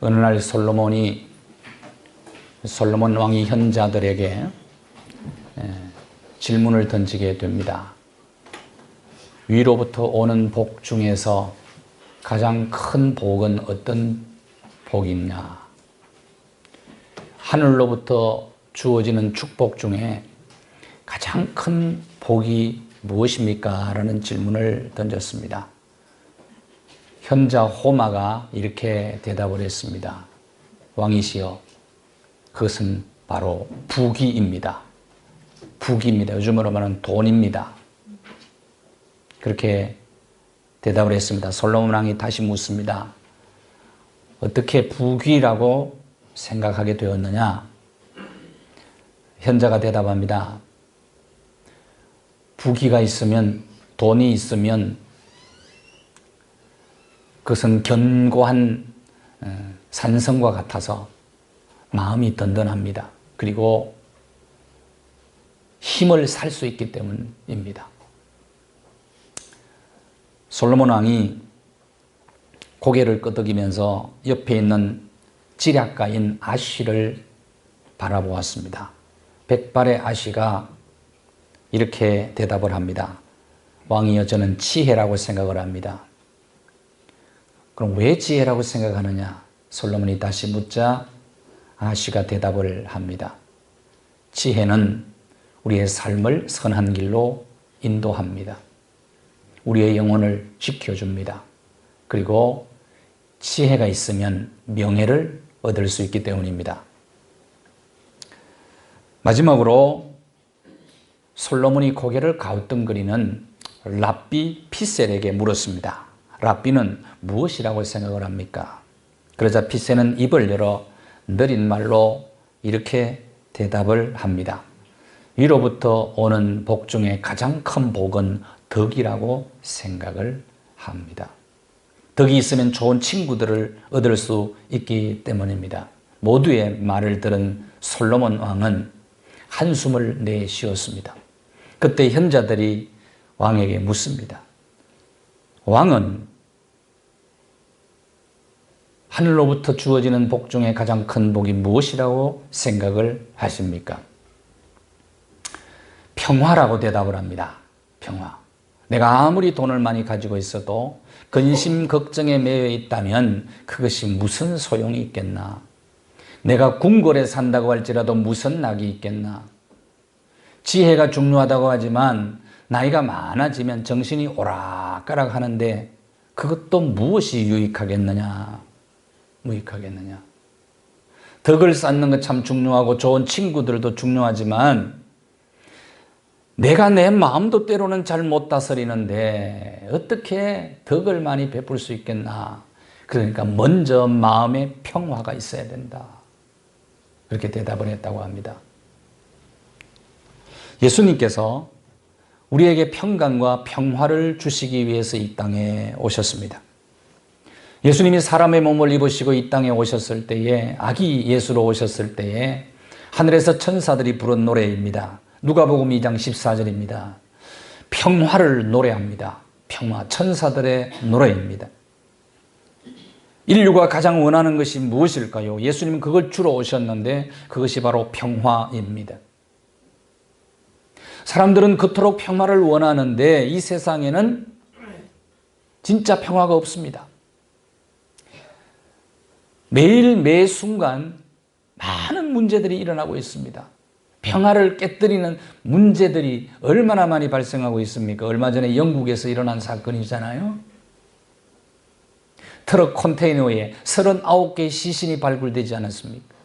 어느 날 솔로몬 왕이 현자들에게 질문을 던지게 됩니다. 위로부터 오는 복 중에서 가장 큰 복은 어떤 복이냐? 하늘로부터 주어지는 축복 중에 가장 큰 복이 무엇입니까? 라는 질문을 던졌습니다. 현자 호마가 이렇게 대답을 했습니다. 왕이시여, 그것은 바로 부귀입니다. 부귀입니다. 요즘으로 말하는 돈입니다. 그렇게 대답을 했습니다. 솔로몬 왕이 다시 묻습니다. 어떻게 부귀라고 생각하게 되었느냐? 현자가 대답합니다. 부귀가 있으면, 돈이 있으면 그것은 견고한 산성과 같아서 마음이 든든합니다. 그리고 힘을 살 수 있기 때문입니다. 솔로몬 왕이 고개를 끄덕이면서 옆에 있는 지략가인 아시를 바라보았습니다. 백발의 아시가 이렇게 대답을 합니다. 왕이여, 저는 지혜라고 생각을 합니다. 그럼 왜 지혜라고 생각하느냐? 솔로몬이 다시 묻자 아시가 대답을 합니다. 지혜는 우리의 삶을 선한 길로 인도합니다. 우리의 영혼을 지켜줍니다. 그리고 지혜가 있으면 명예를 얻을 수 있기 때문입니다. 마지막으로 솔로몬이 고개를 가우뚱거리는 랍비 피셀에게 물었습니다. 랍비는 무엇이라고 생각을 합니까? 그러자 피셀은 입을 열어 느린 말로 이렇게 대답을 합니다. 위로부터 오는 복 중에 가장 큰 복은 덕이라고 생각을 합니다. 덕이 있으면 좋은 친구들을 얻을 수 있기 때문입니다. 모두의 말을 들은 솔로몬 왕은 한숨을 내쉬었습니다. 그때 현자들이 왕에게 묻습니다. 왕은 하늘로부터 주어지는 복 중에 가장 큰 복이 무엇이라고 생각을 하십니까? 평화라고 대답을 합니다. 평화. 내가 아무리 돈을 많이 가지고 있어도 근심 걱정에 매여 있다면 그것이 무슨 소용이 있겠나? 내가 궁궐에 산다고 할지라도 무슨 낙이 있겠나? 지혜가 중요하다고 하지만 나이가 많아지면 정신이 오락가락 하는데 그것도 무엇이 유익하겠느냐? 무익하겠느냐? 덕을 쌓는 것 참 중요하고 좋은 친구들도 중요하지만 내가 내 마음도 때로는 잘 못 다스리는데 어떻게 덕을 많이 베풀 수 있겠나? 그러니까 먼저 마음에 평화가 있어야 된다. 그렇게 대답을 했다고 합니다. 예수님께서 우리에게 평강과 평화를 주시기 위해서 이 땅에 오셨습니다. 예수님이 사람의 몸을 입으시고 이 땅에 오셨을 때에, 아기 예수로 오셨을 때에 하늘에서 천사들이 부른 노래입니다. 누가복음 2장 14절입니다. 평화를 노래합니다. 평화, 천사들의 노래입니다. 인류가 가장 원하는 것이 무엇일까요? 예수님은 그걸 주러 오셨는데 그것이 바로 평화입니다. 사람들은 그토록 평화를 원하는데 이 세상에는 진짜 평화가 없습니다. 매일 매 순간 많은 문제들이 일어나고 있습니다. 평화를 깨뜨리는 문제들이 얼마나 많이 발생하고 있습니까? 얼마 전에 영국에서 일어난 사건이잖아요. 트럭 컨테이너에 39개의 시신이 발굴되지 않았습니까?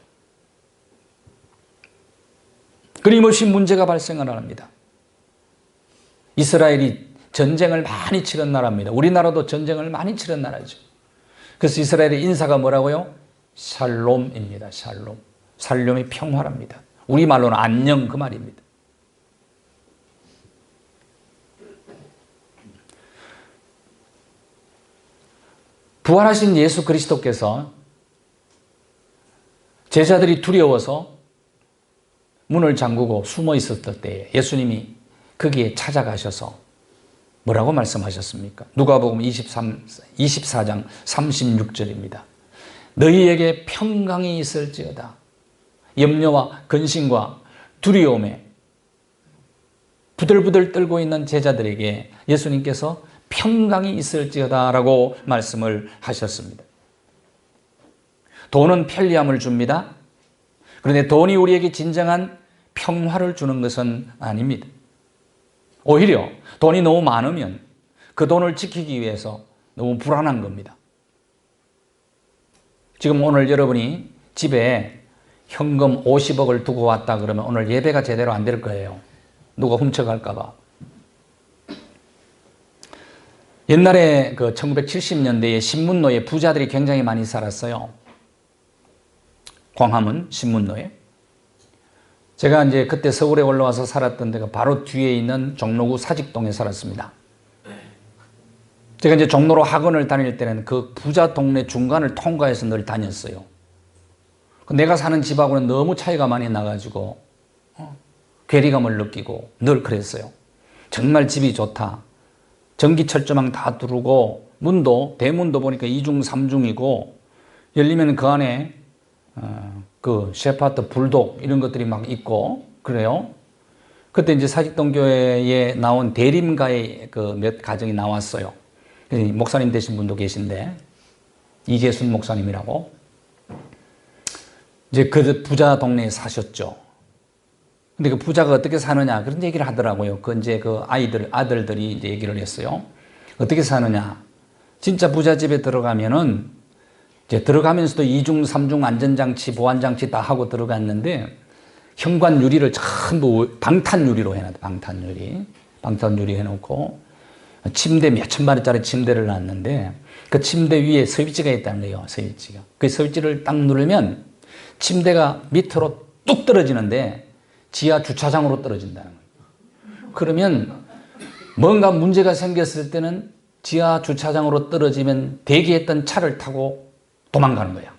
끊임없이 문제가 발생을 합니다. 이스라엘이 전쟁을 많이 치른 나라입니다. 우리나라도 전쟁을 많이 치른 나라죠. 그래서 이스라엘의 인사가 뭐라고요? 샬롬입니다. 샬롬. 샬롬이 평화랍니다. 우리말로는 안녕, 그 말입니다. 부활하신 예수 그리스도께서 제자들이 두려워서 문을 잠그고 숨어 있었을 때에 예수님이 거기에 찾아가셔서 뭐라고 말씀하셨습니까? 누가복음 24장 36절입니다. 너희에게 평강이 있을지어다. 염려와 근심과 두려움에 부들부들 떨고 있는 제자들에게 예수님께서 평강이 있을지어다 라고 말씀을 하셨습니다. 돈은 편리함을 줍니다. 그런데 돈이 우리에게 진정한 평화를 주는 것은 아닙니다. 오히려 돈이 너무 많으면 그 돈을 지키기 위해서 너무 불안한 겁니다. 지금 오늘 여러분이 집에 현금 50억을 두고 왔다 그러면 오늘 예배가 제대로 안 될 거예요. 누가 훔쳐갈까 봐. 옛날에 그 1970년대에 신문로에 부자들이 굉장히 많이 살았어요. 광화문 신문로에. 제가 이제 그때 서울에 올라와서 살았던 데가 바로 뒤에 있는 종로구 사직동에 살았습니다. 제가 이제 종로로 학원을 다닐 때는 그 부자 동네 중간을 통과해서 늘 다녔어요. 내가 사는 집하고는 너무 차이가 많이 나가지고 괴리감을 느끼고 늘 그랬어요. 정말 집이 좋다. 전기 철조망 다 두르고 대문도 보니까 2중 3중이고 열리면 그 안에 그 셰파트 불독 이런 것들이 막 있고 그래요. 그때 이제 사직동 교회에 나온 대림가의 그 몇 가정이 나왔어요. 목사님 되신 분도 계신데 이재순 목사님이라고. 이제 그 부자 동네에 사셨죠. 근데 그 부자가 어떻게 사느냐 그런 얘기를 하더라고요. 그 이제 그 아들들이 이제 얘기를 했어요. 어떻게 사느냐. 진짜 부자 집에 들어가면은 이제 들어가면서도 2중, 3중 안전장치, 보안장치 다 하고 들어갔는데 현관 유리를 전부 방탄유리로 해놨다. 방탄유리 해놓고 침대 몇천 마리짜리 침대를 놨는데 그 침대 위에 스위치가 있다는 거예요. 스위치가. 그 스위치를 딱 누르면 침대가 밑으로 뚝 떨어지는데 지하 주차장으로 떨어진다는 거예요. 그러면 뭔가 문제가 생겼을 때는 지하 주차장으로 떨어지면 대기했던 차를 타고 도망가는 거야.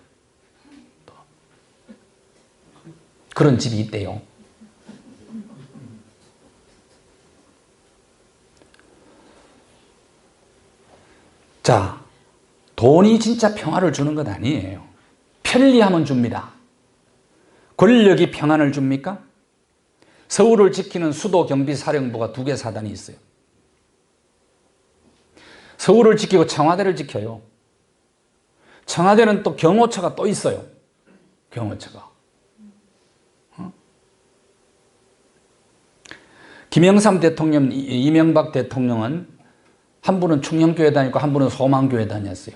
그런 집이 있대요. 자, 돈이 진짜 평화를 주는 것 아니에요. 편리함은 줍니다. 권력이 평안을 줍니까? 서울을 지키는 수도경비사령부가 2개 사단이 있어요. 서울을 지키고 청와대를 지켜요. 청와대는 또 경호처가 또 있어요. 경호처가. 김영삼 대통령, 이명박 대통령은 한 분은 충녕교회 다니고 한 분은 소망교회 다녔어요.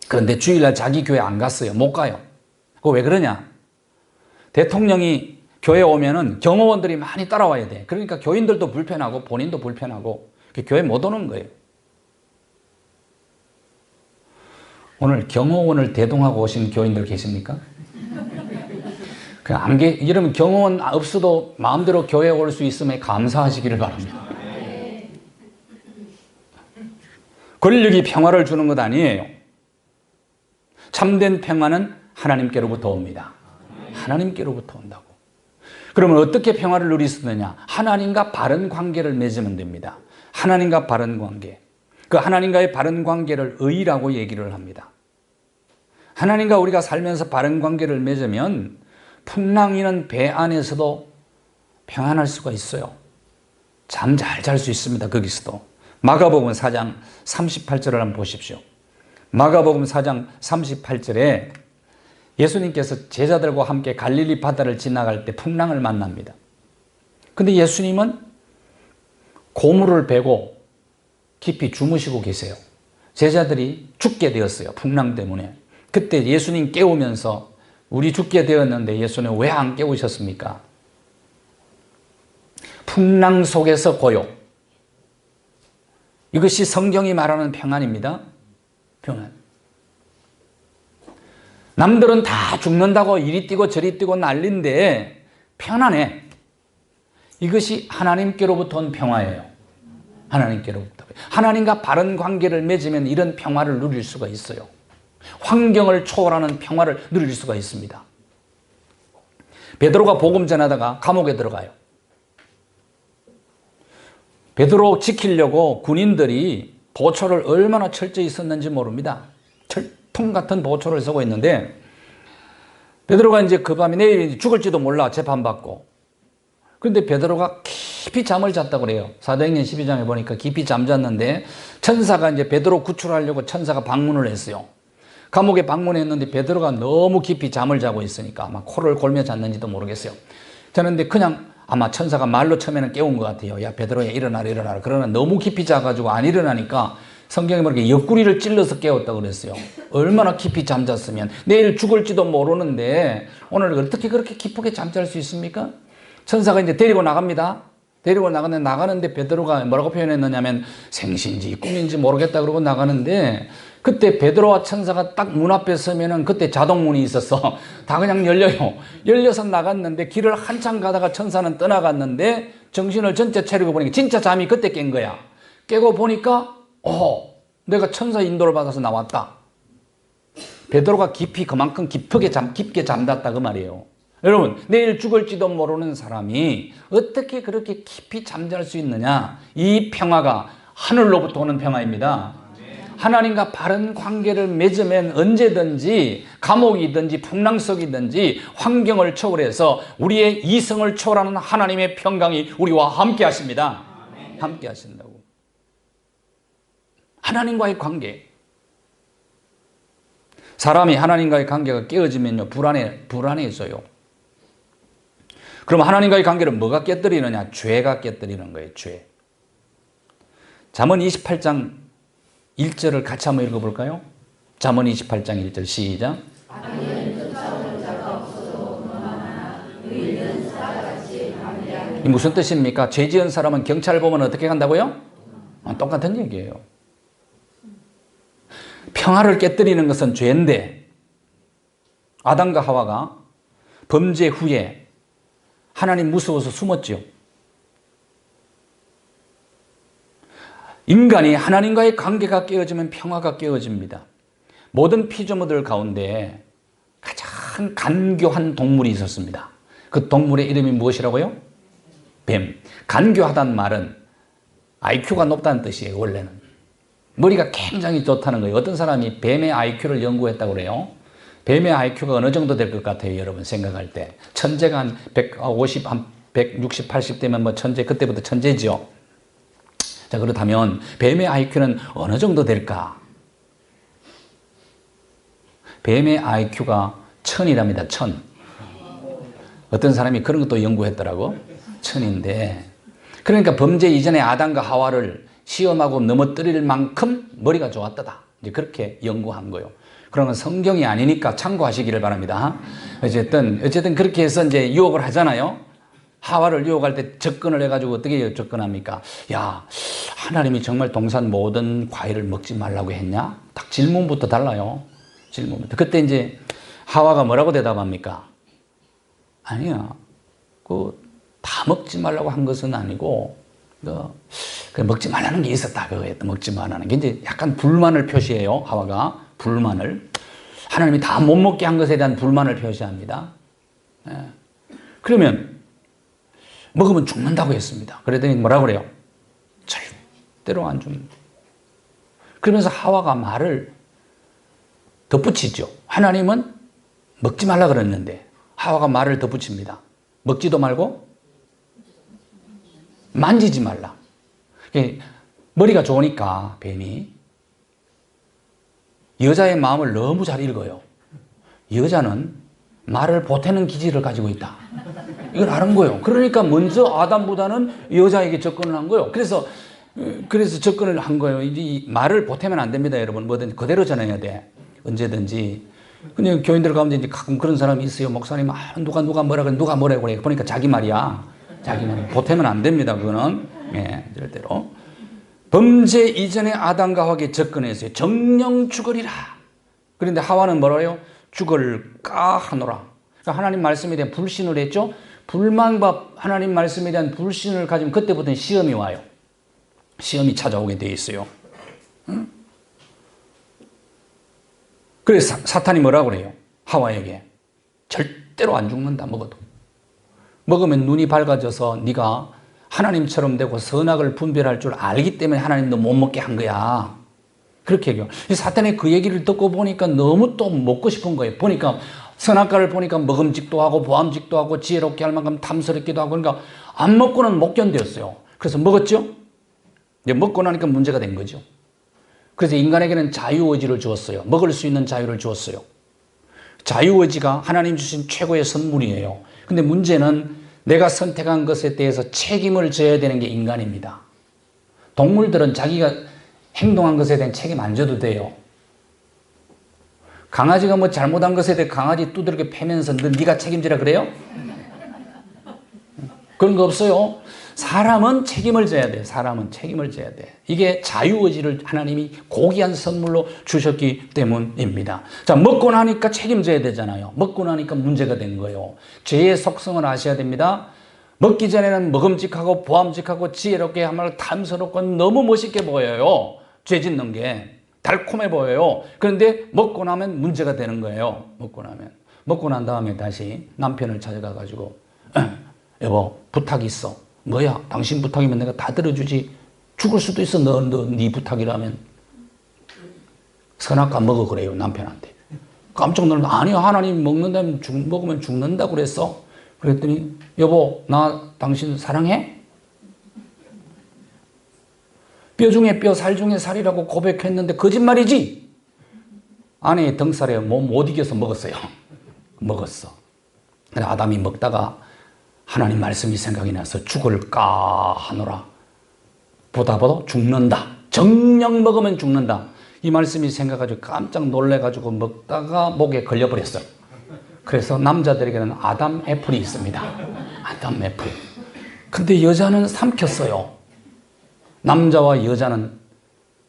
그런데 주일날 자기 교회 안 갔어요. 못 가요. 그거 왜 그러냐? 대통령이 교회 오면은 경호원들이 많이 따라와야 돼. 그러니까 교인들도 불편하고 본인도 불편하고 교회 못 오는 거예요. 오늘 경호원을 대동하고 오신 교인들 계십니까? 이러면 경호원 없어도 마음대로 교회에 올 수 있음에 감사하시기를 바랍니다. 권력이 평화를 주는 것 아니에요. 참된 평화는 하나님께로부터 옵니다. 하나님께로부터 온다고. 그러면 어떻게 평화를 누릴 수 있느냐? 하나님과 바른 관계를 맺으면 됩니다. 하나님과 바른 관계. 그 하나님과의 바른 관계를 의라고 얘기를 합니다. 하나님과 우리가 살면서 바른 관계를 맺으면 풍랑이는 배 안에서도 평안할 수가 있어요. 잠 잘 잘 수 있습니다. 거기서도. 마가복음 4장 38절을 한번 보십시오. 마가복음 4장 38절에 예수님께서 제자들과 함께 갈릴리 바다를 지나갈 때 풍랑을 만납니다. 근데 예수님은 고물을 베고 깊이 주무시고 계세요. 제자들이 죽게 되었어요. 풍랑 때문에. 그때 예수님 깨우면서 우리 죽게 되었는데 예수님 왜 안 깨우셨습니까? 풍랑 속에서 고요. 이것이 성경이 말하는 평안입니다. 평안. 남들은 다 죽는다고 이리 뛰고 저리 뛰고 난리인데 편안해. 이것이 하나님께로부터 온 평화예요. 하나님께로부터. 하나님과 바른 관계를 맺으면 이런 평화를 누릴 수가 있어요. 환경을 초월하는 평화를 누릴 수가 있습니다. 베드로가 복음 전하다가 감옥에 들어가요. 베드로 지키려고 군인들이 보초를 얼마나 철저히 썼는지 모릅니다. 통 같은 보초를 서고 있는데 베드로가 이제 그 밤에 내일 죽을지도 몰라 재판받고. 그런데 베드로가 깊이 잠을 잤다고 그래요. 사도행전 12장에 보니까 깊이 잠잤는데 천사가 이제 베드로 구출하려고 천사가 방문을 했어요. 감옥에 방문했는데 베드로가 너무 깊이 잠을 자고 있으니까 아마 코를 골며 잤는지도 모르겠어요. 자는데 그냥 아마 천사가 말로 처음에는 깨운 것 같아요. 야 베드로야 일어나라 일어나라. 그러나 너무 깊이 자가지고 안 일어나니까 성경에 보니까 옆구리를 찔러서 깨웠다고 그랬어요. 얼마나 깊이 잠잤으면. 내일 죽을지도 모르는데 오늘 어떻게 그렇게 깊게 잠잘 수 있습니까? 천사가 이제 데리고 나갑니다. 데리고 나가는데 베드로가 뭐라고 표현했느냐면 생신지 꿈인지 모르겠다 그러고 나가는데 그때 베드로와 천사가 딱 문 앞에 서면은 그때 자동문이 있었어. 다 그냥 열려요. 열려서 나갔는데 길을 한참 가다가 천사는 떠나갔는데 정신을 전체 차리고 보니까 진짜 잠이 그때 깬 거야. 깨고 보니까 내가 천사 인도를 받아서 나왔다. 베드로가 그만큼 깊게 잠잤다 그 말이에요. 여러분, 내일 죽을지도 모르는 사람이 어떻게 그렇게 깊이 잠잘 수 있느냐? 이 평화가 하늘로부터 오는 평화입니다. 하나님과 바른 관계를 맺으면 언제든지 감옥이든지 풍랑 속이든지 환경을 초월해서 우리의 이성을 초월하는 하나님의 평강이 우리와 함께 하십니다. 함께 하신다고. 하나님과의 관계. 사람이 하나님과의 관계가 깨어지면요, 불안해져요. 그럼 하나님과의 관계를 뭐가 깨뜨리느냐? 죄가 깨뜨리는 거예요, 죄. 잠언 28장 1절을 같이 한번 읽어볼까요? 잠언 28장 1절 시작. 이 무슨 뜻입니까? 죄 지은 사람은 경찰 보면 어떻게 간다고요? 똑같은 얘기예요. 평화를 깨뜨리는 것은 죄인데 아담과 하와가 범죄 후에 하나님 무서워서 숨었죠. 인간이 하나님과의 관계가 깨어지면 평화가 깨어집니다. 모든 피조물들 가운데 가장 간교한 동물이 있었습니다. 그 동물의 이름이 무엇이라고요? 뱀. 간교하다는 말은 IQ가 높다는 뜻이에요. 원래는 머리가 굉장히 좋다는 거예요. 어떤 사람이 뱀의 IQ를 연구했다고 그래요. 뱀의 IQ가 어느 정도 될 것 같아요, 여러분 생각할 때? 천재가 한 150, 한 160, 80 되면 뭐 천재, 그때부터 천재죠. 자, 그렇다면 뱀의 IQ는 어느 정도 될까? 뱀의 IQ가 1000이랍니다. 1000. 어떤 사람이 그런 것도 연구했더라고. 1000인데 그러니까 범죄 이전에 아담과 하와를 시험하고 넘어뜨릴 만큼 머리가 좋았다. 이제 그렇게 연구한 거예요. 그러면 성경이 아니니까 참고하시기를 바랍니다. 어쨌든 그렇게 해서 이제 유혹을 하잖아요. 하와를 유혹할 때 접근을 해가지고 어떻게 접근합니까? 야, 하나님이 정말 동산 모든 과일을 먹지 말라고 했냐? 딱 질문부터 달라요. 질문부터. 그때 이제 하와가 뭐라고 대답합니까? 아니야. 다 먹지 말라고 한 것은 아니고, 먹지 말라는 게 있었다. 그거에 먹지 말라는 게 이제 약간 불만을 표시해요. 하와가 불만을. 하나님이 다 못 먹게 한 것에 대한 불만을 표시합니다. 그러면 먹으면 죽는다고 했습니다. 그랬더니 뭐라고 그래요? 절대로 안 죽는다. 그러면서 하와가 말을 덧붙이죠. 하나님은 먹지 말라 그랬는데 하와가 말을 덧붙입니다. 먹지도 말고 만지지 말라. 머리가 좋으니까 뱀이 여자의 마음을 너무 잘 읽어요. 여자는 말을 보태는 기질을 가지고 있다. 이걸 아는 거예요. 그러니까 먼저 아담보다는 여자에게 접근을 한 거예요. 그래서 접근을 한 거예요. 이 말을 보태면 안 됩니다, 여러분. 뭐든 그대로 전해야 돼. 언제든지. 그냥 교인들 가운데 이제 가끔 그런 사람이 있어요. 목사님, 누가 뭐라 그래, 누가 뭐라고 그래. 보니까 자기 말이야. 자기 말. 보태면 안 됩니다, 그거는. 절대로. 범죄 이전에 아담과 하와에게 접근했어요. 정령 죽으리라. 그런데 하와는 뭐라요? 죽을까 하노라. 그러니까 하나님 말씀에 대한 불신을 했죠. 불만과 하나님 말씀에 대한 불신을 가지면 그때부터는 시험이 와요. 시험이 찾아오게 돼 있어요. 응? 그래서 사탄이 뭐라고 그래요? 하와에게 절대로 안 죽는다. 먹어도. 먹으면 눈이 밝아져서 네가 하나님처럼 되고 선악을 분별할 줄 알기 때문에 하나님도 못 먹게 한 거야. 그렇게 얘기해요. 사탄의 그 얘기를 듣고 보니까 너무 또 먹고 싶은 거예요. 보니까 선악과를 보니까 먹음직도 하고 보암직도 하고 지혜롭게 할 만큼 탐스럽기도 하고, 그러니까 안 먹고는 못 견뎠어요. 그래서 먹었죠. 이제 먹고 나니까 문제가 된 거죠. 그래서 인간에게는 자유의지를 주었어요. 먹을 수 있는 자유를 주었어요. 자유의지가 하나님 주신 최고의 선물이에요. 근데 문제는 내가 선택한 것에 대해서 책임을 져야 되는 게 인간입니다. 동물들은 자기가 행동한 것에 대한 책임 안 져도 돼요. 강아지가 뭐 잘못한 것에 대해 강아지 두드러기 패면서 네가 책임지라 그래요? 그런 거 없어요. 사람은 책임을 져야 돼. 사람은 책임을 져야 돼. 이게 자유의지를 하나님이 고귀한 선물로 주셨기 때문입니다. 자, 먹고 나니까 책임져야 되잖아요. 먹고 나니까 문제가 된 거예요. 죄의 속성을 아셔야 됩니다. 먹기 전에는 먹음직하고 보암직하고 지혜롭게 하면 탐스럽고 너무 멋있게 보여요. 죄 짓는 게 달콤해 보여요. 그런데 먹고 나면 문제가 되는 거예요. 먹고 난 다음에 다시 남편을 찾아가가지고 여보, 부탁이 있어. 뭐야? 당신 부탁이면 내가 다 들어주지. 죽을 수도 있어. 네 부탁이라면. 선악과 먹어 그래요, 남편한테. 깜짝 놀라면 아니요, 하나님 먹으면 죽는다고 그랬어. 그랬더니 여보, 나 당신 사랑해? 뼈 중에 뼈, 살 중에 살이라고 고백했는데 거짓말이지? 아내의 등살에 못 이겨서 먹었어요. 먹었어. 아담이 먹다가 하나님 말씀이 생각이 나서 죽을까 하노라. 보다 죽는다. 정녕 먹으면 죽는다. 이 말씀이 생각가지고 깜짝 놀래가지고 먹다가 목에 걸려버렸어요. 그래서 남자들에게는 아담 애플이 있습니다. 아담 애플. 근데 여자는 삼켰어요. 남자와 여자는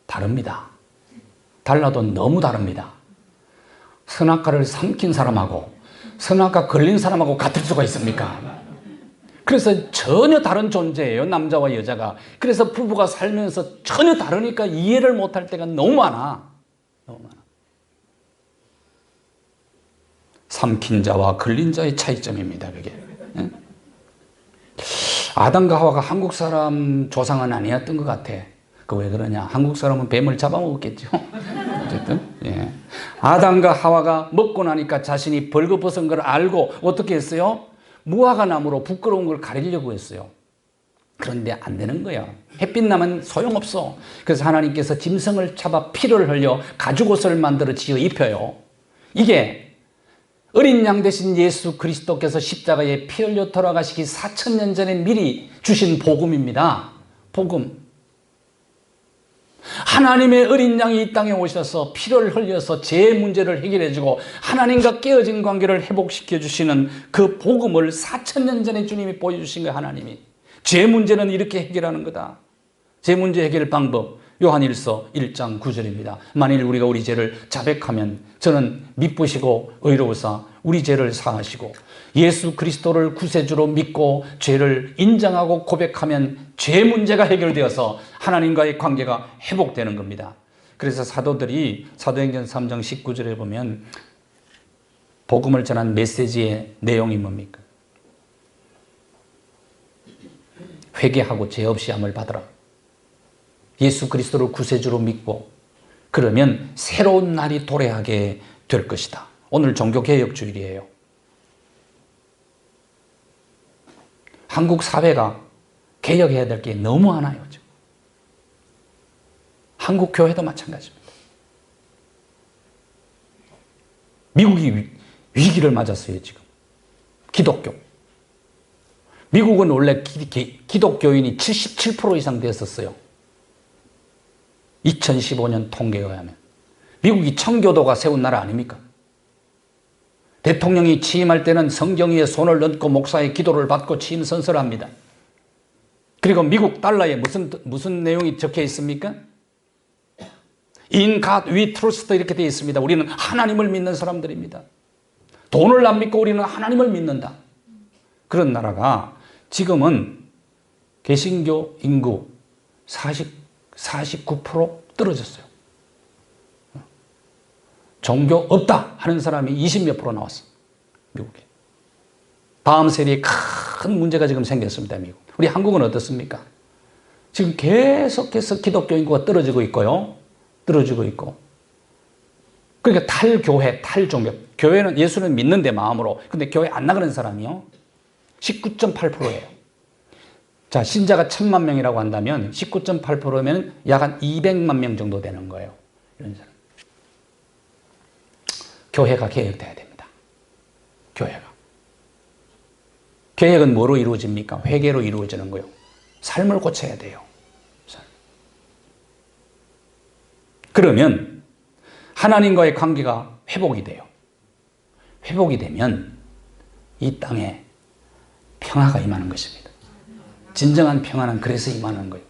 다릅니다. 달라도 너무 다릅니다. 선악과를 삼킨 사람하고 선악과 걸린 사람하고 같을 수가 있습니까? 그래서 전혀 다른 존재예요, 남자와 여자가. 그래서 부부가 살면서 전혀 다르니까 이해를 못할 때가 너무 많아. 삼킨 자와 걸린 자의 차이점입니다, 그게. 아담과 하와가 한국 사람 조상은 아니었던 것 같아. 그 왜 그러냐? 한국 사람은 뱀을 잡아먹었겠죠. 어쨌든, 예. 아담과 하와가 먹고 나니까 자신이 벌거벗은 걸 알고 어떻게 했어요? 무화과 나무로 부끄러운 걸 가리려고 했어요. 그런데 안 되는 거야. 햇빛 나면 소용없어. 그래서 하나님께서 짐승을 잡아 피를 흘려 가죽옷을 만들어 지어 입혀요. 이게 어린 양 대신 예수 그리스도께서 십자가에 피 흘려 돌아가시기 4000년 전에 미리 주신 복음입니다. 복음. 하나님의 어린 양이 이 땅에 오셔서 피를 흘려서 죄의 문제를 해결해주고 하나님과 깨어진 관계를 회복시켜 주시는 그 복음을 4000년 전에 주님이 보여주신 거예요. 하나님이. 죄 문제는 이렇게 해결하는 거다. 죄 문제 해결 방법, 요한일서 1장 9절입니다. 만일 우리가 우리 죄를 자백하면 저는 미쁘시고 의로우사 우리 죄를 사하시고 예수 그리스도를 구세주로 믿고 죄를 인정하고 고백하면 죄 문제가 해결되어서 하나님과의 관계가 회복되는 겁니다. 그래서 사도들이 사도행전 3장 19절에 보면 복음을 전한 메시지의 내용이 뭡니까? 회개하고 죄 없이 함을 받으라. 예수 그리스도를 구세주로 믿고 그러면 새로운 날이 도래하게 될 것이다. 오늘 종교개혁주일이에요. 한국 사회가 개혁해야 될 게 너무 많아요. 지금. 한국 교회도 마찬가지입니다. 미국이 위기를 맞았어요. 지금. 기독교. 미국은 원래 기독교인이 77% 이상 됐었어요. 2015년 통계에 의하면. 미국이 청교도가 세운 나라 아닙니까? 대통령이 취임할 때는 성경 위에 손을 얹고 목사의 기도를 받고 취임 선서를 합니다. 그리고 미국 달러에 무슨 내용이 적혀 있습니까? In God we trust 이렇게 되어 있습니다. 우리는 하나님을 믿는 사람들입니다. 돈을 안 믿고 우리는 하나님을 믿는다. 그런 나라가 지금은 개신교 인구 49% 떨어졌어요. 종교 없다 하는 사람이 20몇 프로 나왔어. 미국에. 다음 세대에 큰 문제가 지금 생겼습니다. 미국. 우리 한국은 어떻습니까? 지금 계속해서 기독교 인구가 떨어지고 있고요. 떨어지고 있고. 그러니까 탈교회, 탈종교. 교회는 예수는 믿는데 마음으로. 근데 교회 안 나가는 사람이요. 19.8%예요. 자, 신자가 1000만 명이라고 한다면 19.8%면 약 한 200만 명 정도 되는 거예요. 이런 사람. 교회가 개혁돼야 됩니다. 교회가. 개혁은 뭐로 이루어집니까? 회개로 이루어지는 거예요. 삶을 고쳐야 돼요. 그러면 하나님과의 관계가 회복이 돼요. 회복이 되면 이 땅에 평화가 임하는 것입니다. 진정한 평화는 그래서 임하는 거예요.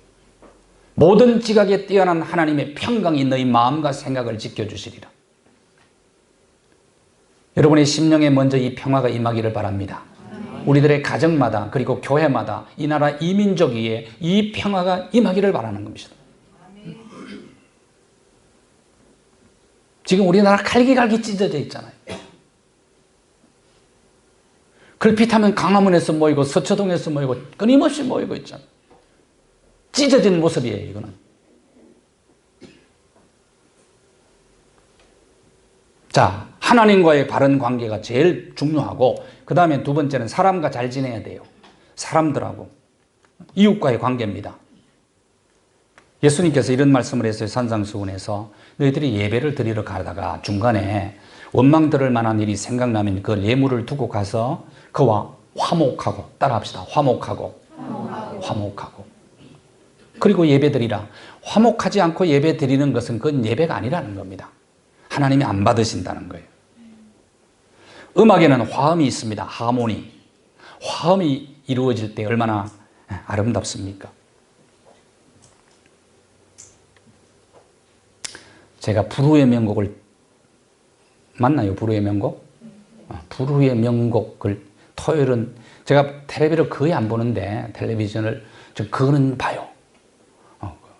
모든 지각에 뛰어난 하나님의 평강이 너희 마음과 생각을 지켜주시리라. 여러분의 심령에 먼저 이 평화가 임하기를 바랍니다. 우리들의 가정마다 그리고 교회마다 이 나라 이민족 위에 이 평화가 임하기를 바라는 겁니다. 지금 우리나라 갈기갈기 찢어져 있잖아요. 걸핏하면 강화문에서 모이고 서초동에서 모이고 끊임없이 모이고 있잖아요. 찢어진 모습이에요, 이거는. 자, 하나님과의 바른 관계가 제일 중요하고 그 다음에 두 번째는 사람과 잘 지내야 돼요. 사람들하고. 이웃과의 관계입니다. 예수님께서 이런 말씀을 했어요. 산상수훈에서 너희들이 예배를 드리러 가다가 중간에 원망 들을 만한 일이 생각나면 그 예물을 두고 가서 그와 화목하고, 따라합시다. 화목하고. 그리고 예배 드리라. 화목하지 않고 예배 드리는 것은 그건 예배가 아니라는 겁니다. 하나님이 안 받으신다는 거예요. 음악에는 화음이 있습니다. 하모니. 화음이 이루어질 때 얼마나 아름답습니까? 제가 불후의 명곡을 맞나요? 불후의 명곡? 불후의 명곡을 토요일은 제가 텔레비를 거의 안 보는데 텔레비전을 그거는 봐요.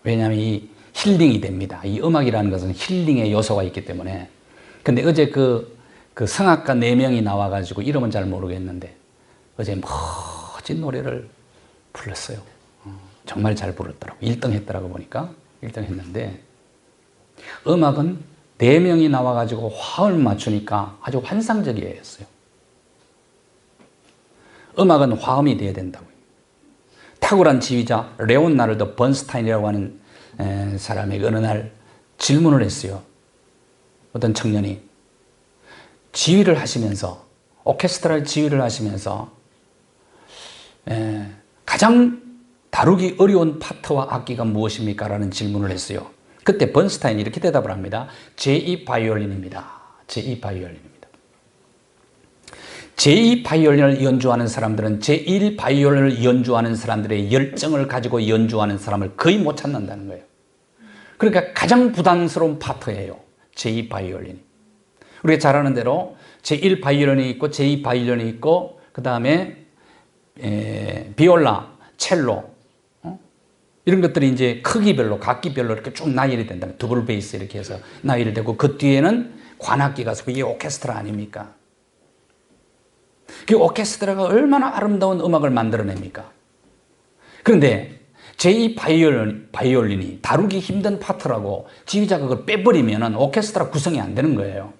왜냐하면 이 힐링이 됩니다. 이 음악이라는 것은 힐링의 요소가 있기 때문에. 근데 어제 그 성악가 4명이 나와가지고 이름은 잘 모르겠는데 어제 멋진 노래를 불렀어요. 정말 잘 불렀더라고. 1등 했더라고 보니까. 1등 했는데 음악은 4명이 나와가지고 화음을 맞추니까 아주 환상적이었어요. 음악은 화음이 돼야 된다고요. 탁월한 지휘자 레온나르도 번스타인이라고 하는 사람에게 어느 날 질문을 했어요. 어떤 청년이 지휘를 하시면서 오케스트라 지휘를 하시면서 가장 다루기 어려운 파트와 악기가 무엇입니까? 라는 질문을 했어요. 그때 번스타인이 이렇게 대답을 합니다. 제2 바이올린입니다. 제2 바이올린입니다. 제2 바이올린을 연주하는 사람들은 제1 바이올린을 연주하는 사람들의 열정을 가지고 연주하는 사람을 거의 못 찾는다는 거예요. 그러니까 가장 부담스러운 파트예요. 제2 바이올린이. 우리가 잘 아는 대로 제1 바이올린이 있고 제2 바이올린이 있고 그 다음에 비올라, 첼로 이런 것들이 이제 크기별로 각기별로 이렇게 쭉 나열이 된다. 더블 베이스 이렇게 해서 나열이 되고 그 뒤에는 관악기가 있고 이게 오케스트라 아닙니까? 그 오케스트라가 얼마나 아름다운 음악을 만들어냅니까? 그런데 제2 바이올린이 다루기 힘든 파트라고 지휘자가 그걸 빼버리면 오케스트라 구성이 안 되는 거예요.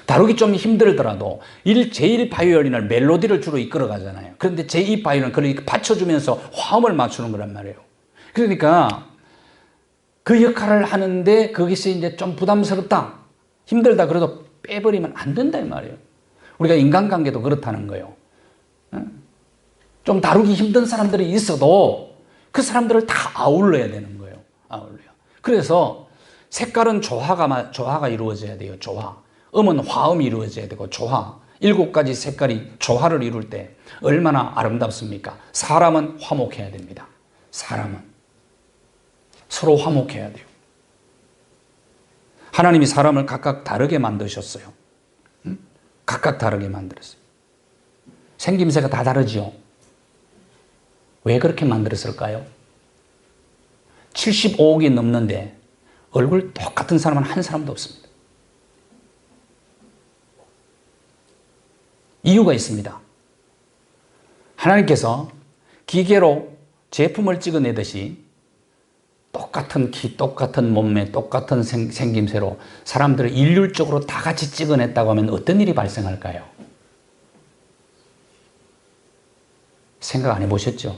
다루기 좀 힘들더라도 제1 바이올린을 멜로디를 주로 이끌어 가잖아요. 그런데 제2 바이올린은 그걸 받쳐주면서 화음을 맞추는 거란 말이에요. 그러니까 그 역할을 하는데 거기서 이제 좀 부담스럽다, 힘들다 그래도 빼버리면 안 된다 이 말이에요. 우리가 인간관계도 그렇다는 거예요. 좀 다루기 힘든 사람들이 있어도 그 사람들을 다 아울러야 되는 거예요. 아울러요. 그래서 색깔은 조화가 이루어져야 돼요. 조화. 음은 화음이 이루어져야 되고 조화. 7가지 색깔이 조화를 이룰 때 얼마나 아름답습니까? 사람은 화목해야 됩니다. 사람은 서로 화목해야 돼요. 하나님이 사람을 각각 다르게 만드셨어요. 각각 다르게 만들었어요. 생김새가 다 다르지요. 왜 그렇게 만들었을까요? 75억이 넘는데 얼굴 똑같은 사람은 한 사람도 없습니다. 이유가 있습니다. 하나님께서 기계로 제품을 찍어내듯이 똑같은 키, 똑같은 몸매, 똑같은 생김새로 사람들을 일률적으로 다 같이 찍어냈다고 하면 어떤 일이 발생할까요? 생각 안 해보셨죠?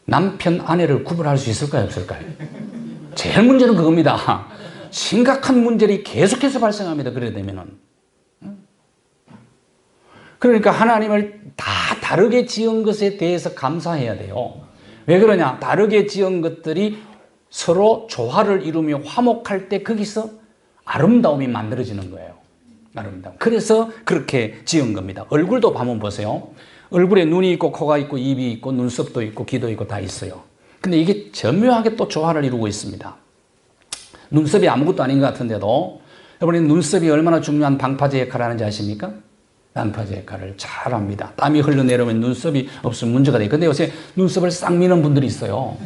남편, 아내를 구분할 수 있을까요? 없을까요? 제일 문제는 그겁니다. 심각한 문제들이 계속해서 발생합니다. 그래 되면은. 그러니까 하나님을 다 다르게 지은 것에 대해서 감사해야 돼요. 왜 그러냐? 다르게 지은 것들이 서로 조화를 이루며 화목할 때 거기서 아름다움이 만들어지는 거예요. 아름다움. 그래서 그렇게 지은 겁니다. 얼굴도 한번 보세요. 얼굴에 눈이 있고 코가 있고 입이 있고 눈썹도 있고 귀도 있고 다 있어요. 근데 이게 절묘하게 또 조화를 이루고 있습니다. 눈썹이 아무것도 아닌 것 같은데도 여러분 눈썹이 얼마나 중요한 방파제 역할을 하는지 아십니까? 방파제 역할을 잘 합니다. 땀이 흘러내려오면 눈썹이 없으면 문제가 돼요. 근데 요새 눈썹을 싹 미는 분들이 있어요.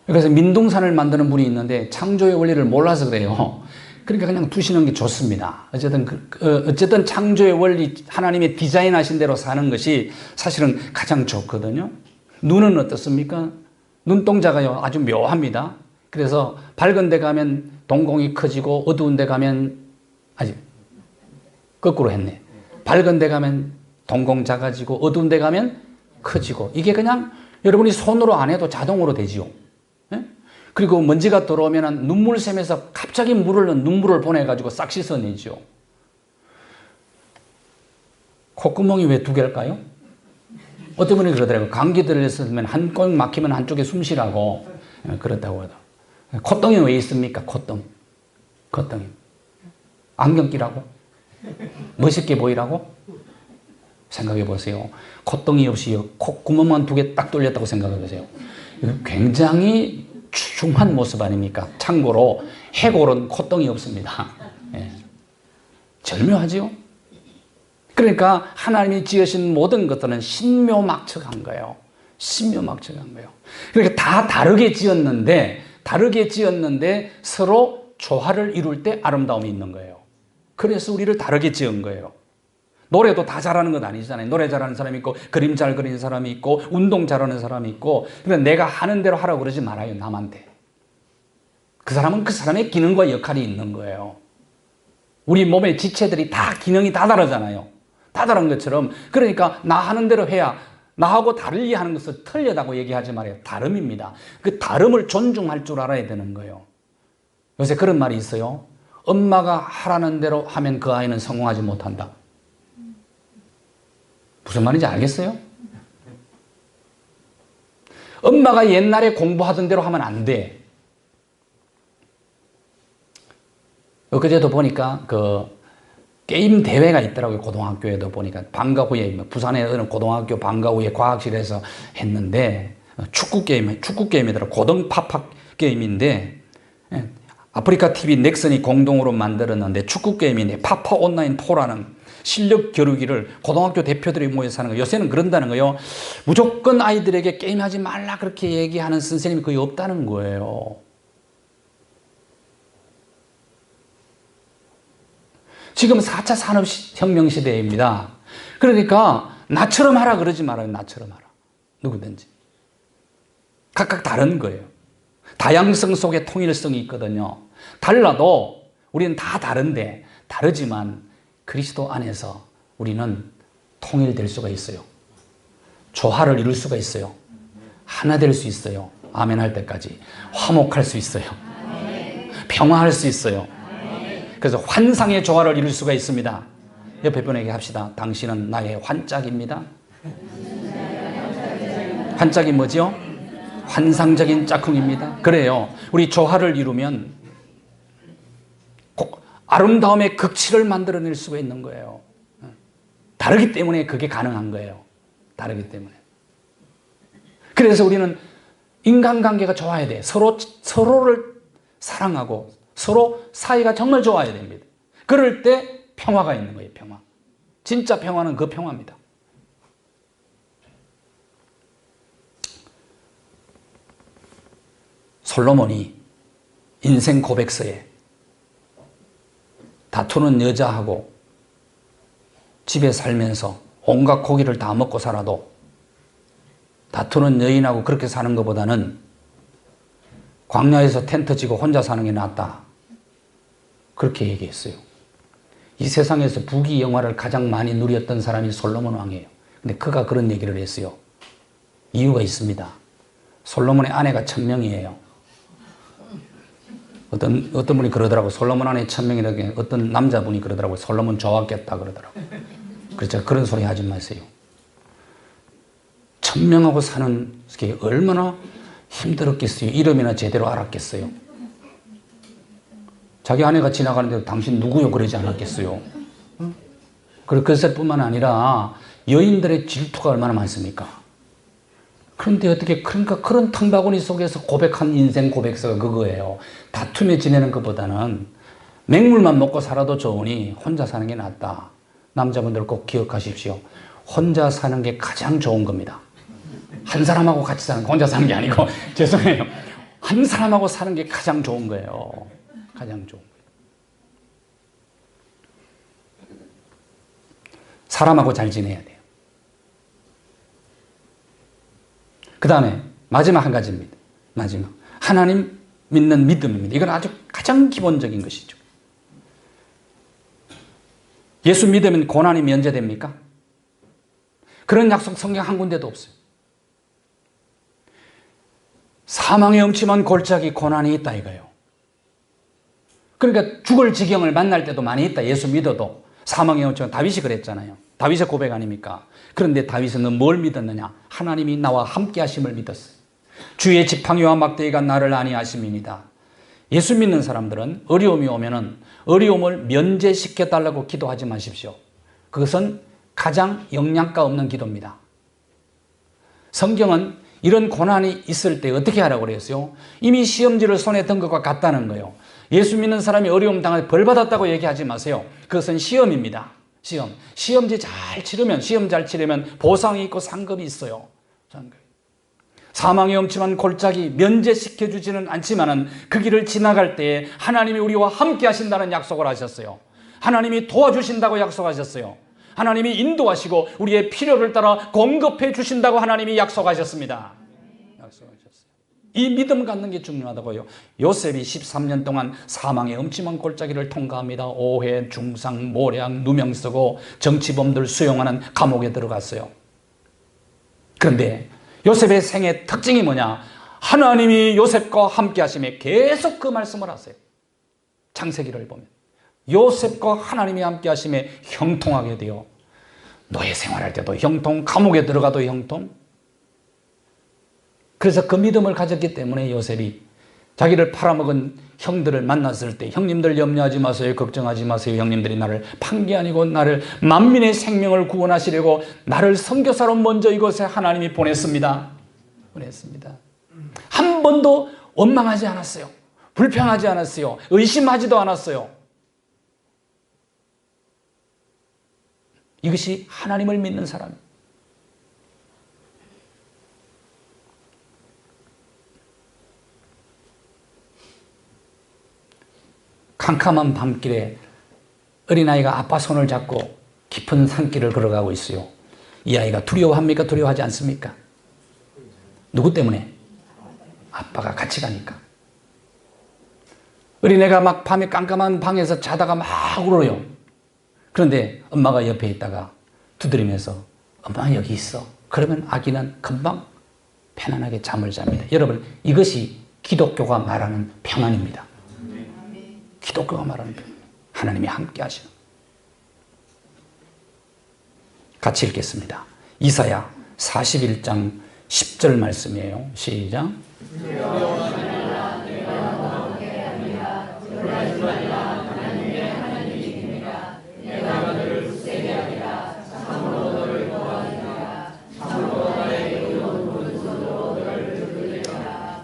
그래서 민둥산을 만드는 분이 있는데 창조의 원리를 몰라서 그래요. 그러니까 그냥 두시는 게 좋습니다. 어쨌든 창조의 원리, 하나님의 디자인하신 대로 사는 것이 사실은 가장 좋거든요. 눈은 어떻습니까? 눈동자가요 아주 묘합니다. 그래서 밝은 데 가면 동공이 커지고 어두운 데 가면 아직 거꾸로 했네. 밝은 데 가면 동공 작아지고 어두운 데 가면 커지고 이게 그냥 여러분이 손으로 안 해도 자동으로 되지요. 예? 그리고 먼지가 들어오면 눈물샘에서 갑자기 눈물을 보내가지고 싹 씻어내죠. 콧구멍이 왜 두 개일까요? 어떤 분이 그러더라고요. 감기 들렸으면 한껏 막히면 한쪽에 숨 쉬라고 그렇다고 하더라고요. 콧등이 왜 있습니까? 콧등. 안경 끼라고? 멋있게 보이라고? 생각해 보세요. 콧등이 없이 콧구멍만 두 개 딱 뚫렸다고 생각해 보세요. 굉장히 추중한 모습 아닙니까? 참고로 해골은 콧등이 없습니다. 예. 절묘하지요? 그러니까 하나님이 지으신 모든 것들은 신묘막측한 거예요. 신묘막측한 거예요. 그러니까 다 다르게 지었는데 서로 조화를 이룰 때 아름다움이 있는 거예요. 그래서 우리를 다르게 지은 거예요. 노래도 다 잘하는 건 아니잖아요. 노래 잘하는 사람이 있고 그림 잘 그리는 사람이 있고 운동 잘하는 사람이 있고 그러니까 내가 하는 대로 하라고 그러지 말아요. 남한테. 그 사람은 그 사람의 기능과 역할이 있는 거예요. 우리 몸의 지체들이 다 기능이 다 다르잖아요. 다 다른 것처럼 그러니까 나 하는 대로 해야 나하고 다르게 하는 것을 틀리다고 얘기하지 말아요. 다름입니다. 그 다름을 존중할 줄 알아야 되는 거예요. 요새 그런 말이 있어요. 엄마가 하라는 대로 하면 그 아이는 성공하지 못한다. 무슨 말인지 알겠어요? 엄마가 옛날에 공부하던 대로 하면 안 돼. 엊그제도 보니까 그 게임 대회가 있더라고요. 고등학교에도 보니까 방과 후에 부산의 어느 고등학교 방과 후에 과학실에서 했는데 축구 게임이더라고요. 고등 팝팝 게임인데 아프리카 TV 넥슨이 공동으로 만들었는데 축구 게임인데 파파 온라인 4라는 실력 겨루기를 고등학교 대표들이 모여서 하는 거예요. 요새는 그런다는 거예요. 무조건 아이들에게 게임하지 말라 그렇게 얘기하는 선생님이 거의 없다는 거예요. 지금 4차 산업혁명 시대입니다. 그러니까 나처럼 하라 그러지 말아요. 나처럼 하라. 누구든지. 각각 다른 거예요. 다양성 속에 통일성이 있거든요. 달라도 우리는 다 다르지만 그리스도 안에서 우리는 통일될 수가 있어요. 조화를 이룰 수가 있어요. 하나 될 수 있어요. 아멘 할 때까지. 화목할 수 있어요. 평화할 수 있어요. 그래서 환상의 조화를 이룰 수가 있습니다. 옆에 분에게 합시다. 당신은 나의 환짝입니다. 환짝이 뭐죠? 환상적인 짝꿍입니다. 그래요. 우리 조화를 이루면 아름다움의 극치를 만들어낼 수가 있는 거예요. 다르기 때문에 그게 가능한 거예요. 다르기 때문에. 그래서 우리는 인간관계가 좋아야 돼. 서로를 사랑하고 서로 사이가 정말 좋아야 됩니다. 그럴 때 평화가 있는 거예요. 평화. 진짜 평화는 그 평화입니다. 솔로몬이 인생 고백서에 다투는 여자하고 집에 살면서 온갖 고기를 다 먹고 살아도 다투는 여인하고 그렇게 사는 것보다는 광야에서 텐트 치고 혼자 사는 게 낫다. 그렇게 얘기했어요. 이 세상에서 부귀 영화를 가장 많이 누렸던 사람이 솔로몬 왕이에요. 근데 그가 그런 얘기를 했어요. 이유가 있습니다. 솔로몬의 아내가 1000명이에요. 어떤 분이 그러더라고. 솔로몬 아내 1000명이라고. 어떤 남자분이 그러더라고. 솔로몬 좋았겠다 그러더라고. 그래서 그런 소리 하지 마세요. 1000명하고 사는 게 얼마나 힘들었겠어요. 이름이나 제대로 알았겠어요. 자기 아내가 지나가는데 당신 누구요? 그러지 않았겠어요. 그랬을 뿐만 아니라 여인들의 질투가 얼마나 많습니까? 그런데 어떻게, 그러니까 그런 탕바구니 속에서 고백한 인생 고백서가 그거예요. 다투며 지내는 것보다는 맹물만 먹고 살아도 좋으니 혼자 사는 게 낫다. 남자분들 꼭 기억하십시오. 혼자 사는 게 가장 좋은 겁니다. 한 사람하고 같이 사는 거, 혼자 사는 게 아니고, 죄송해요. 한 사람하고 사는 게 가장 좋은 거예요. 가장 좋은 거예요. 사람하고 잘 지내야 돼요. 그 다음에 마지막 한 가지입니다. 마지막. 하나님 믿는 믿음입니다. 이건 아주 가장 기본적인 것이죠. 예수 믿으면 고난이 면제됩니까? 그런 약속 성경 한 군데도 없어요. 사망의 음침한 골짜기 고난이 있다 이거예요. 그러니까 죽을 지경을 만날 때도 많이 있다. 예수 믿어도. 사망의 음침한 다윗이 그랬잖아요. 다윗의 고백 아닙니까? 그런데 다윗은 뭘 믿었느냐? 하나님이 나와 함께 하심을 믿었어요. 주의 지팡이와 막대기가 나를 안위하심이니이다. 예수 믿는 사람들은 어려움이 오면은 어려움을 면제시켜 달라고 기도하지 마십시오. 그것은 가장 영양가 없는 기도입니다. 성경은 이런 고난이 있을 때 어떻게 하라고 그랬어요? 이미 시험지를 손에 든 것과 같다는 거예요. 예수 믿는 사람이 어려움 당할 벌 받았다고 얘기하지 마세요. 그것은 시험입니다. 시험지 잘 치르면, 시험 잘 치르면 보상이 있고 상급이 있어요. 사망의 엄침한 골짜기 면제시켜 주지는 않지만은 그 길을 지나갈 때에 하나님이 우리와 함께 하신다는 약속을 하셨어요. 하나님이 도와주신다고 약속하셨어요. 하나님이 인도하시고 우리의 필요를 따라 공급해 주신다고 하나님이 약속하셨습니다. 이 믿음 갖는 게 중요하다고요. 요셉이 13년 동안 사망의 음침한 골짜기를 통과합니다. 오해, 중상, 모략, 누명 쓰고 정치범들 수용하는 감옥에 들어갔어요. 그런데 요셉의 생애 특징이 뭐냐? 하나님이 요셉과 함께 하심에 계속 그 말씀을 하세요. 창세기를 보면 요셉과 하나님이 함께 하심에 형통하게 되어 노예 생활할 때도 형통, 감옥에 들어가도 형통. 그래서 그 믿음을 가졌기 때문에 요셉이 자기를 팔아먹은 형들을 만났을 때 형님들 염려하지 마세요. 걱정하지 마세요. 형님들이 나를 판 게 아니고 나를 만민의 생명을 구원하시려고 나를 선교사로 먼저 이곳에 하나님이 보냈습니다. 한 번도 원망하지 않았어요. 불평하지 않았어요. 의심하지도 않았어요. 이것이 하나님을 믿는 사람입니다. 캄캄한 밤길에 어린아이가 아빠 손을 잡고 깊은 산길을 걸어가고 있어요. 이 아이가 두려워합니까? 두려워하지 않습니까? 누구 때문에? 아빠가 같이 가니까. 어린애가 막 밤에 깜깜한 방에서 자다가 막 울어요. 그런데 엄마가 옆에 있다가 두드리면서 엄마 여기 있어. 그러면 아기는 금방 편안하게 잠을 잡니다. 여러분, 이것이 기독교가 말하는 평안입니다. 기독교가 말하는 평안. 하나님이 함께 하시는. 같이 읽겠습니다. 이사야 41장 10절 말씀이에요. 시작.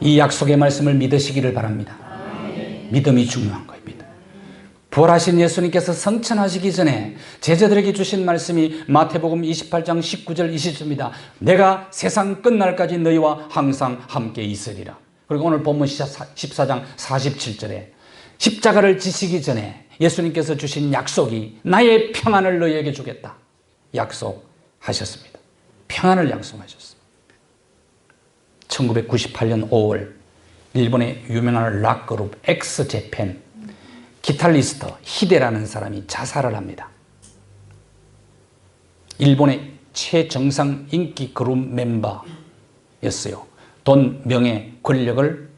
이 약속의 말씀을 믿으시기를 바랍니다. 믿음이 중요한 겁니다. 부활하신 예수님께서 성천하시기 전에 제자들에게 주신 말씀이 마태복음 28장 19절 20절입니다. 내가 세상 끝날까지 너희와 항상 함께 있으리라. 그리고 오늘 본문 14장 47절에 십자가를 지시기 전에 예수님께서 주신 약속이 나의 평안을 너희에게 주겠다. 약속하셨습니다. 평안을 약속하셨습니다. 1998년 5월 일본의 유명한 락 그룹 엑스제팬 기타리스트 히데라는 사람이 자살을 합니다. 일본의 최정상 인기 그룹 멤버였어요. 돈, 명예, 권력을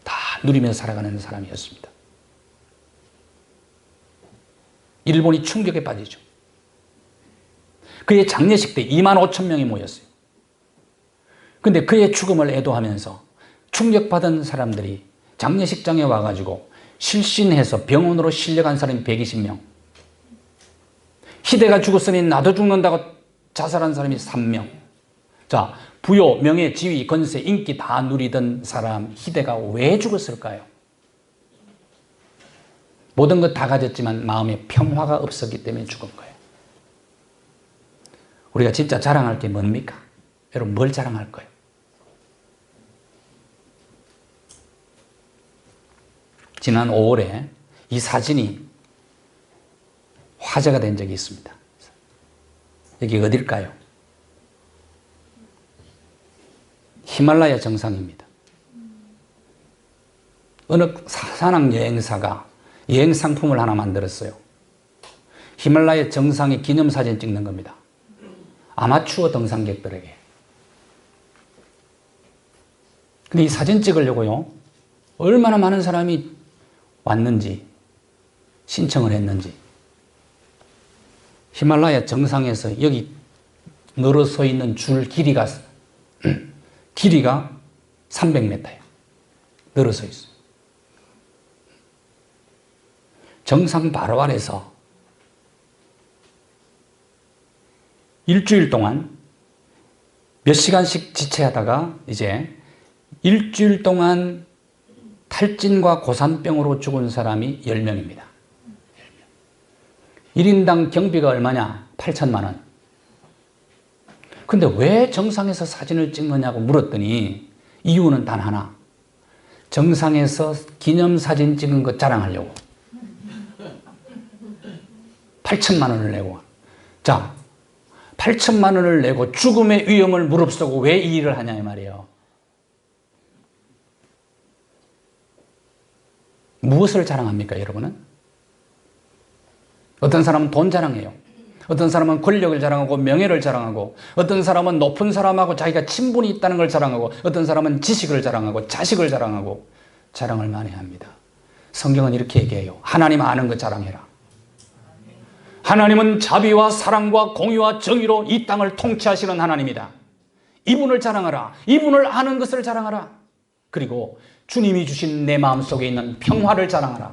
다 누리며 살아가는 사람이었습니다. 일본이 충격에 빠지죠. 그의 장례식 때 2만 5천 명이 모였어요. 근데 그의 죽음을 애도하면서 충격받은 사람들이 장례식장에 와가지고 실신해서 병원으로 실려간 사람이 120명. 히데가 죽었으니 나도 죽는다고 자살한 사람이 3명. 자, 부요, 명예, 지위, 건세, 인기 다 누리던 사람 히데가 왜 죽었을까요? 모든 것 다 가졌지만 마음에 평화가 없었기 때문에 죽은 거예요. 우리가 진짜 자랑할 게 뭡니까? 여러분 뭘 자랑할 거예요? 지난 5월에 이 사진이 화제가 된 적이 있습니다. 여기 어딜까요? 히말라야 정상입니다. 어느 산악 여행사가 여행 상품을 하나 만들었어요. 히말라야 정상의 기념사진 찍는 겁니다. 아마추어 등산객들에게. 근데 이 사진 찍으려고요, 얼마나 많은 사람이 왔는지, 신청을 했는지. 히말라야 정상에서 여기 늘어서 있는 줄 길이가 300m예요. 늘어서 있어요. 정상 바로 아래서 일주일 동안 몇 시간씩 지체하다가 이제 일주일 동안 탈진과 고산병으로 죽은 사람이 10명입니다. 1인당 경비가 얼마냐? 8천만 원. 근데 왜 정상에서 사진을 찍느냐고 물었더니 이유는 단 하나. 정상에서 기념사진 찍은 거 자랑하려고. 8천만 원을 내고. 자, 8천만 원을 내고 죽음의 위험을 무릅쓰고 왜 이 일을 하냐 이 말이에요. 무엇을 자랑합니까, 여러분은? 어떤 사람은 돈 자랑해요. 어떤 사람은 권력을 자랑하고 명예를 자랑하고, 어떤 사람은 높은 사람하고 자기가 친분이 있다는 걸 자랑하고, 어떤 사람은 지식을 자랑하고 자식을 자랑하고 자랑을 많이 합니다. 성경은 이렇게 얘기해요. 하나님 아는 것 자랑해라. 하나님은 자비와 사랑과 공의와 정의로 이 땅을 통치하시는 하나님이다. 이분을 자랑하라. 이분을 아는 것을 자랑하라. 그리고 주님이 주신 내 마음속에 있는 평화를 자랑하라.